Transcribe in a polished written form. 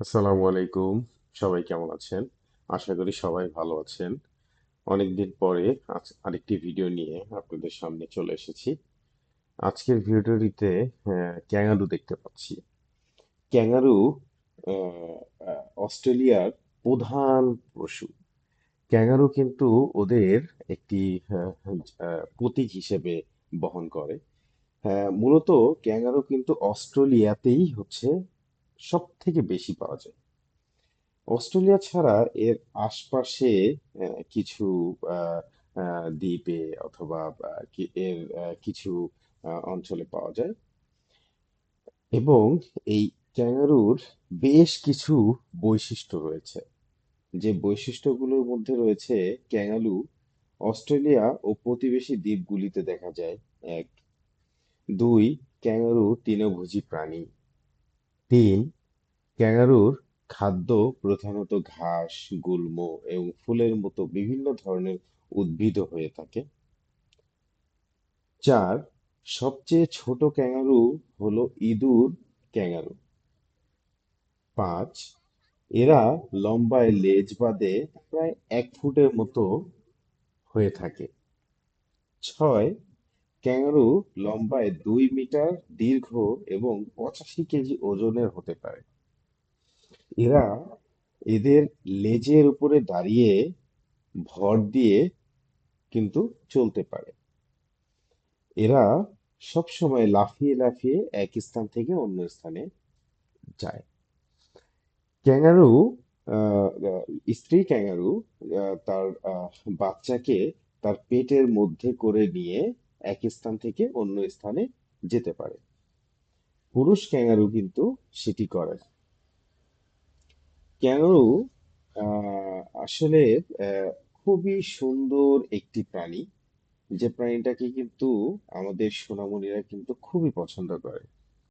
আসসালামু আলাইকুম। সবাই কেমন আছেন? আশা করি সবাই ভালো আছেন। অনেকদিন পরে আজ আরেকটি ভিডিও নিয়ে আপনাদের সামনে চলে এসেছি। আজকের ভিডিওটিতে ক্যাঙ্গারু দেখতে পাচ্ছি। ক্যাঙ্গারু আহ, অস্ট্রেলিয়ার প্রধান পশু। ক্যাঙ্গারু কিন্তু ওদের একটি প্রতীক হিসেবে বহন করে। হ্যাঁ, মূলত ক্যাঙ্গারু কিন্তু অস্ট্রেলিয়াতেই হচ্ছে সব থেকে বেশি পাওয়া যায়। অস্ট্রেলিয়া ছাড়া এর আশপাশে কিছু আহ, দ্বীপে অথবা কিছু অঞ্চলে পাওয়া যায় এবং এই ক্যাঙ্গারুর বেশ কিছু বৈশিষ্ট্য রয়েছে। যে বৈশিষ্ট্যগুলোর মধ্যে রয়েছে ক্যাঙ্গারু অস্ট্রেলিয়া ও প্রতিবেশী দ্বীপগুলিতে দেখা যায়। এক, দুই, ক্যাঙ্গারু তৃণভোজী প্রাণী। তিন, ক্যাঙ্গারুর খাদ্য প্রধানত ঘাস, গুল্ম এবং ফুলের মতো বিভিন্ন ধরনের উদ্ভিদও হয়ে থাকে। চার, সবচেয়ে ছোট ক্যাঙ্গারু হলো ইঁদুর ক্যাঙ্গারু। পাঁচ, এরা লম্বায় লেজ বাঁধে প্রায় 1 ফুটের মতো হয়ে থাকে। ছয়, ক্যাঙ্গারু লম্বায় 2 মিটার দীর্ঘ এবং 85 কেজি ওজনের হতে পারে। এরা এদের লেজের উপরে দাঁড়িয়ে ভর দিয়ে কিন্তু চলতে পারে। এরা সবসময় লাফিয়ে লাফিয়ে এক স্থান থেকে অন্য স্থানে যায়। ক্যাঙ্গারু স্ত্রী ক্যাঙ্গারু তার বাচ্চাকে তার পেটের মধ্যে করে নিয়ে এক স্থান থেকে অন্য স্থানে যেতে পারে। পুরুষ ক্যাঙ্গারু কিন্তু সেটি করে না। ক্যাঙ্গারু আসলে খুবই সুন্দর একটি প্রাণী, যে প্রাণীটাকে কিন্তু আমাদের সোনামণিরা কিন্তু খুবই পছন্দ করে।